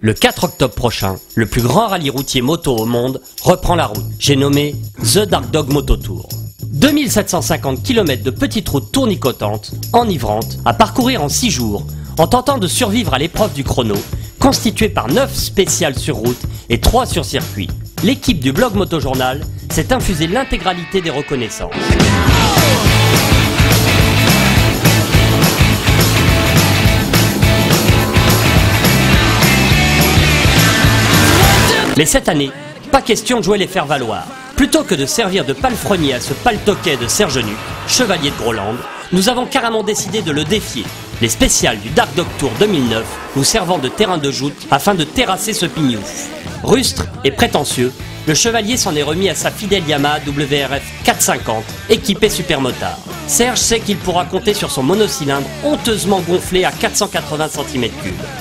Le 4 octobre prochain, le plus grand rallye routier moto au monde reprend la route. J'ai nommé The Dark Dog Moto Tour. 2750 km de petites routes tournicotantes, enivrantes, à parcourir en 6 jours, en tentant de survivre à l'épreuve du chrono, constituée par 9 spéciales sur route et 3 sur circuit. L'équipe du blog Motojournal s'est infusée l'intégralité des reconnaissances. Mais cette année, pas question de jouer les faire-valoir. Plutôt que de servir de palefrenier à ce paltoquet de Serge Nuc, chevalier de Groland, nous avons carrément décidé de le défier. Les spéciales du Dark Dog Tour 2009 nous servant de terrain de joute afin de terrasser ce pignouf. Rustre et prétentieux, le chevalier s'en est remis à sa fidèle Yamaha WRF 450 équipée supermotard. Serge sait qu'il pourra compter sur son monocylindre honteusement gonflé à 480 cm3,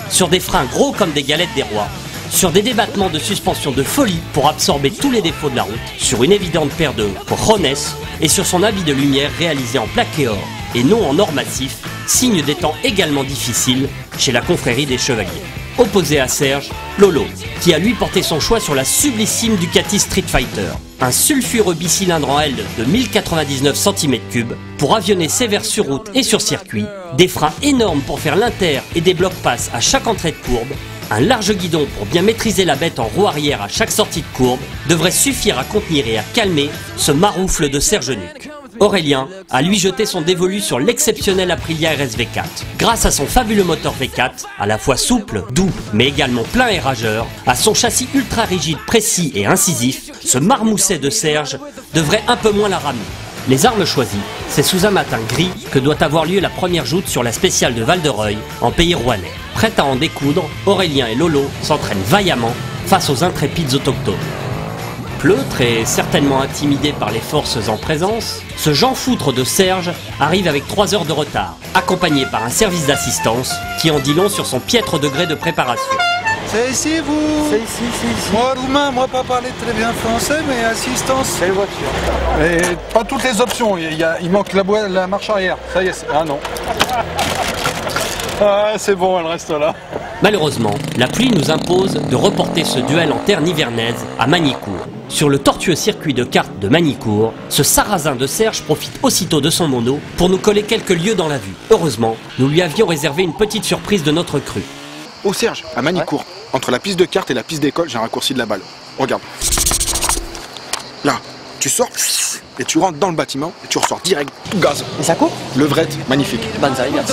sur des freins gros comme des galettes des rois, sur des débattements de suspension de folie pour absorber tous les défauts de la route, sur une évidente paire de cojones et sur son habit de lumière réalisé en plaqué or et non en or massif, signe des temps également difficiles chez la confrérie des chevaliers. Opposé à Serge, Lolo, qui a lui porté son choix sur la sublissime Ducati Street Fighter, un sulfureux bicylindre en L de 1099 cm3 pour avionner sévère sur route et sur circuit, des freins énormes pour faire l'inter et des blocs-passes à chaque entrée de courbe, un large guidon pour bien maîtriser la bête en roue arrière à chaque sortie de courbe devrait suffire à contenir et à calmer ce maroufle de Serge Nuc. Aurélien a lui jeté son dévolu sur l'exceptionnel Aprilia RS-V4. Grâce à son fabuleux moteur V4, à la fois souple, doux, mais également plein et rageur, à son châssis ultra rigide, précis et incisif, ce marmousset de Serge devrait un peu moins la ramener. Les armes choisies, c'est sous un matin gris que doit avoir lieu la première joute sur la spéciale de Val-de-Reuil, en pays rouennais. Prêt à en découdre, Aurélien et Lolo s'entraînent vaillamment face aux intrépides autochtones. Pleutre et certainement intimidé par les forces en présence, ce Jean Foutre de Serge arrive avec 3 heures de retard, accompagné par un service d'assistance qui en dit long sur son piètre degré de préparation. C'est ici, vous? C'est ici, c'est ici. Moi, roumain, moi pas parler très bien français, mais assistance. C'est une voiture. Mais pas toutes les options, il manque la marche arrière. Ça y est, ah non. Ah, c'est bon, elle reste là. Malheureusement, la pluie nous impose de reporter ce duel en terre nivernaise à Magny-Cours. Sur le tortueux circuit de kart de Magny-Cours, ce sarrasin de Serge profite aussitôt de son mono pour nous coller quelques lieues dans la vue. Heureusement, nous lui avions réservé une petite surprise de notre crue. Oh Serge, à Magny-Cours, entre la piste de kart et la piste d'école, j'ai un raccourci de la balle. Regarde. Là, tu sors et tu rentres dans le bâtiment et tu ressors direct, tout gaz. Et ça court? Levrette, magnifique. Banzai, merci.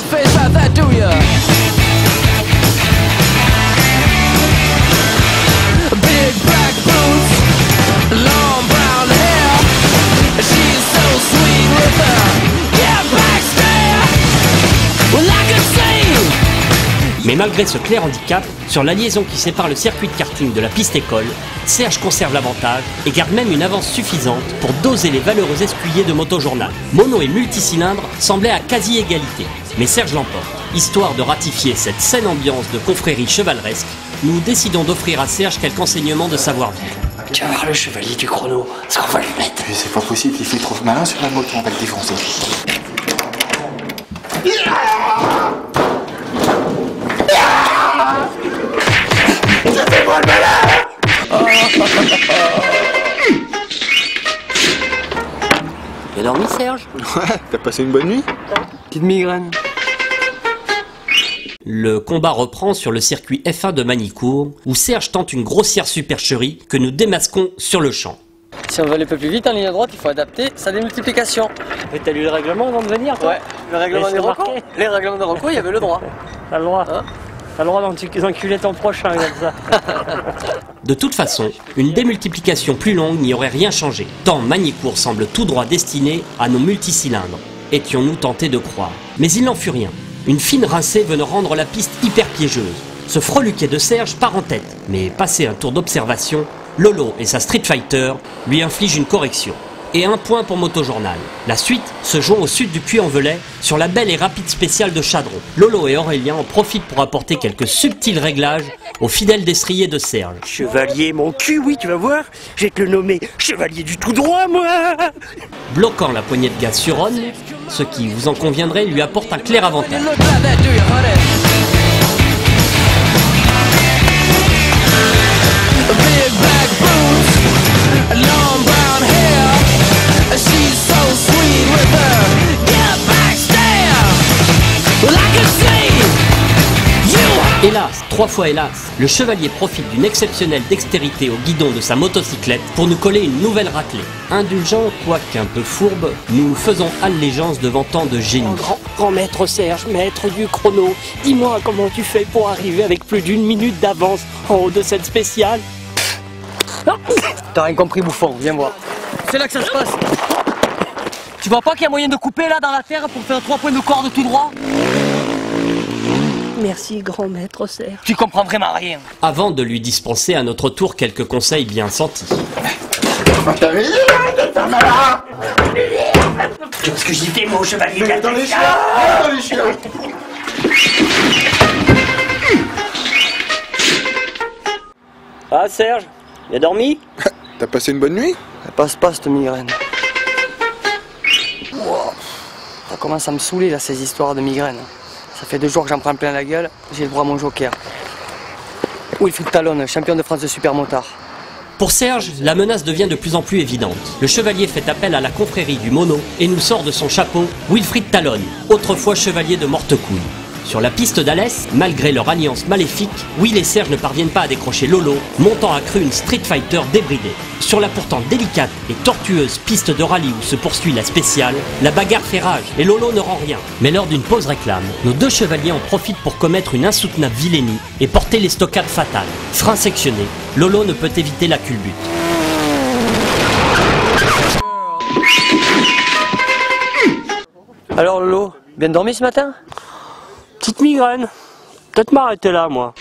Mais malgré ce clair handicap, sur la liaison qui sépare le circuit de karting de la piste école, Serge conserve l'avantage et garde même une avance suffisante pour doser les valeureux escuyers de Motojournal. Mono et multicylindre semblaient à quasi-égalité, mais Serge l'emporte. Histoire de ratifier cette saine ambiance de confrérie chevaleresque, nous décidons d'offrir à Serge quelques enseignements de savoir-vivre. Tu vas voir le chevalier du chrono, ça va le mettre. Mais c'est pas possible, il fait trop malin sur la moto, on va le défoncer. Fais-moi le malin! T'as dormi, Serge? Ouais, t'as passé une bonne nuit? Petite migraine. Le combat reprend sur le circuit F1 de Magny-Cours, où Serge tente une grossière supercherie que nous démasquons sur le champ. Si on veut aller un peu plus vite en ligne droite, il faut adapter sa démultiplication. Mais t'as lu le règlement avant de venir, toi? Ouais, le règlement des recours. Les règlements de recours, il y avait le droit. T'as le droit. Hein? T'as le droit d'enculer ton prochain, comme ça. De toute façon, une démultiplication plus longue n'y aurait rien changé, tant Magny-Cours semble tout droit destiné à nos multicylindres. Étions-nous tentés de croire. Mais il n'en fut rien. Une fine rincée venant rendre la piste hyper piégeuse. Ce freluquet de Serge part en tête, mais passé un tour d'observation, Lolo et sa Street Fighter lui infligent une correction. Et un point pour Motojournal. La suite se joint au sud du Puy-en-Velay sur la belle et rapide spéciale de Chadron. Lolo et Aurélien en profitent pour apporter quelques subtils réglages aux fidèles destriers de Serge. Chevalier mon cul, oui, tu vas voir. Je vais te le nommer chevalier du tout droit, moi. Bloquant la poignée de gaz sur Ron, ce qui, vous en conviendrez, lui apporte un clair avantage. big black boots, long brown hair. She's so sweet with her get back stare. Well, I can see you. Hélas, 3 fois hélas, le chevalier profite d'une exceptionnelle dextérité au guidon de sa motocyclette pour nous coller une nouvelle raclée. Indulgent, quoique un peu fourbe, nous faisons allégeance devant tant de génie. Grand maître Serge, maître du chrono, dis-moi comment tu fais pour arriver avec plus d'1 minute d'avance en haut de cette spéciale. T'as rien compris, bouffon, viens voir. C'est là que ça se passe. Tu vois pas qu'il y a moyen de couper là dans la terre pour faire 3 points de corde tout droit? Merci, grand maître Serge. Tu comprends vraiment rien. Avant de lui dispenser à notre tour quelques conseils bien sentis. Tu vois ce que j'y fais, mon chevalier? Dans les chiens. Dans les chiens. Ah, Serge, il a dormi? T'as passé une bonne nuit? Elle passe pas cette migraine. Wow. Ça commence à me saouler là, ces histoires de migraine. Ça fait 2 jours que j'en prends plein la gueule, j'ai le droit à mon joker. Wilfried Talon, champion de France de supermotard. Pour Serge, la menace devient de plus en plus évidente. Le chevalier fait appel à la confrérie du mono et nous sort de son chapeau Wilfried Talon, autrefois chevalier de Mortecouille. Sur la piste d'Alès, malgré leur alliance maléfique, Will et Serge ne parviennent pas à décrocher Lolo, montant à cru une Street Fighter débridée. Sur la pourtant délicate et tortueuse piste de rallye où se poursuit la spéciale, la bagarre fait rage et Lolo ne rend rien. Mais lors d'une pause réclame, nos 2 chevaliers en profitent pour commettre une insoutenable vilainie et porter les stockades fatales. Frein sectionné, Lolo ne peut éviter la culbute. Alors Lolo, bien dormi ce matin? Petite migraine. Peut-être m'arrêter là, moi.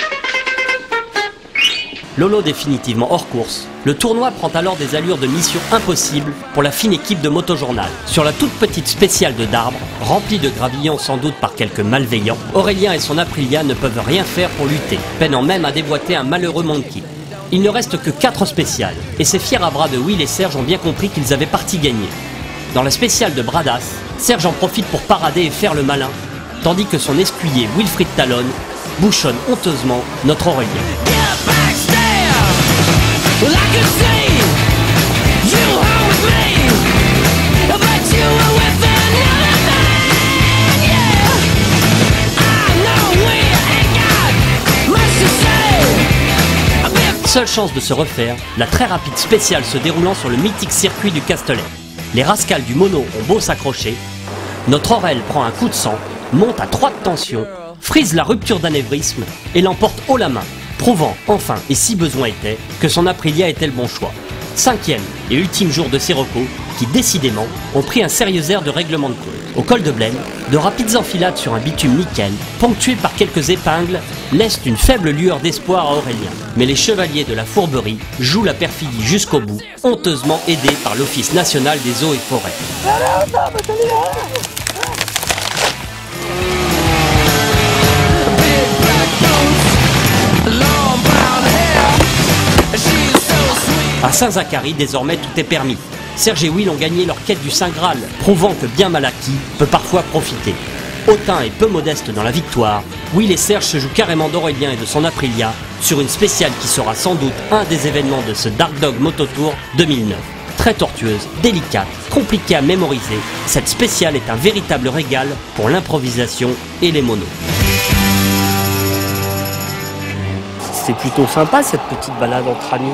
Lolo définitivement hors course, le tournoi prend alors des allures de mission impossible pour la fine équipe de Motojournal. Sur la toute petite spéciale de Darbre, remplie de gravillons sans doute par quelques malveillants, Aurélien et son Aprilia ne peuvent rien faire pour lutter, peinant même à déboîter un malheureux Monkey. Il ne reste que 4 spéciales, et ces fiers à bras de Will et Serge ont bien compris qu'ils avaient partie gagnée. Dans la spéciale de Bradas, Serge en profite pour parader et faire le malin, tandis que son escuyer Wilfried Talon bouchonne honteusement notre Aurélien. Seule chance de se refaire, la très rapide spéciale se déroulant sur le mythique circuit du Castellet. Les rascals du mono ont beau s'accrocher, notre Aurel prend un coup de sang, monte à 3 de tension, frise la rupture d'anévrisme et l'emporte haut la main, prouvant enfin, et si besoin était, que son Aprilia était le bon choix. 5e et ultime jour de ces repos, qui décidément ont pris un sérieux air de règlement de compte. Au col de Blaine, de rapides enfilades sur un bitume nickel, ponctuées par quelques épingles, laissent une faible lueur d'espoir à Aurélien. Mais les chevaliers de la fourberie jouent la perfidie jusqu'au bout, honteusement aidés par l'Office national des eaux et forêts. À Saint-Zacharie, désormais, tout est permis. Serge et Will ont gagné leur quête du Saint Graal, prouvant que bien mal acquis peut parfois profiter. Hautain et peu modeste dans la victoire, Will et Serge se jouent carrément d'Aurélien et de son Aprilia sur une spéciale qui sera sans doute un des événements de ce Dark Dog Moto Tour 2009. Très tortueuse, délicate, compliquée à mémoriser, cette spéciale est un véritable régal pour l'improvisation et les monos. C'est plutôt sympa cette petite balade entre amis.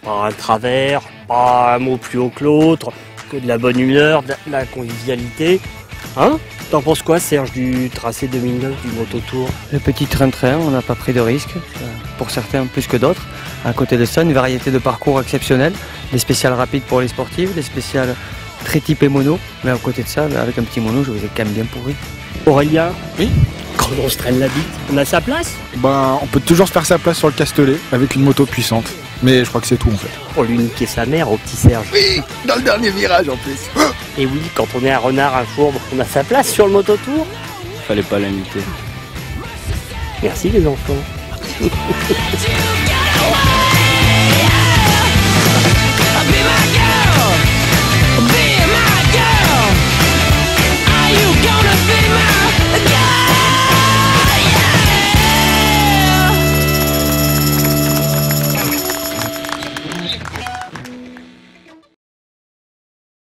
Pas un travers, pas un mot plus haut que l'autre, que de la bonne humeur, de la convivialité. Hein? T'en penses quoi, Serge, du tracé 2009 du Moto Tour? Le petit train-train, on n'a pas pris de risques, pour certains plus que d'autres. À côté de ça, une variété de parcours exceptionnels, des spéciales rapides pour les sportifs, des spéciales très typées mono. Mais à côté de ça, avec un petit mono, je vous ai quand même bien pourri. Aurélien? Oui? Quand on se traîne la bite, on a sa place? Ben, on peut toujours se faire sa place sur le Castellet avec une moto puissante. Mais je crois que c'est tout en fait. Pour lui niquer sa mère au petit Serge. Oui, dans le dernier virage en plus. Et oui, quand on est un renard, un fourbe, on a sa place sur le Moto Tour. Fallait pas l'imiter. Merci les enfants.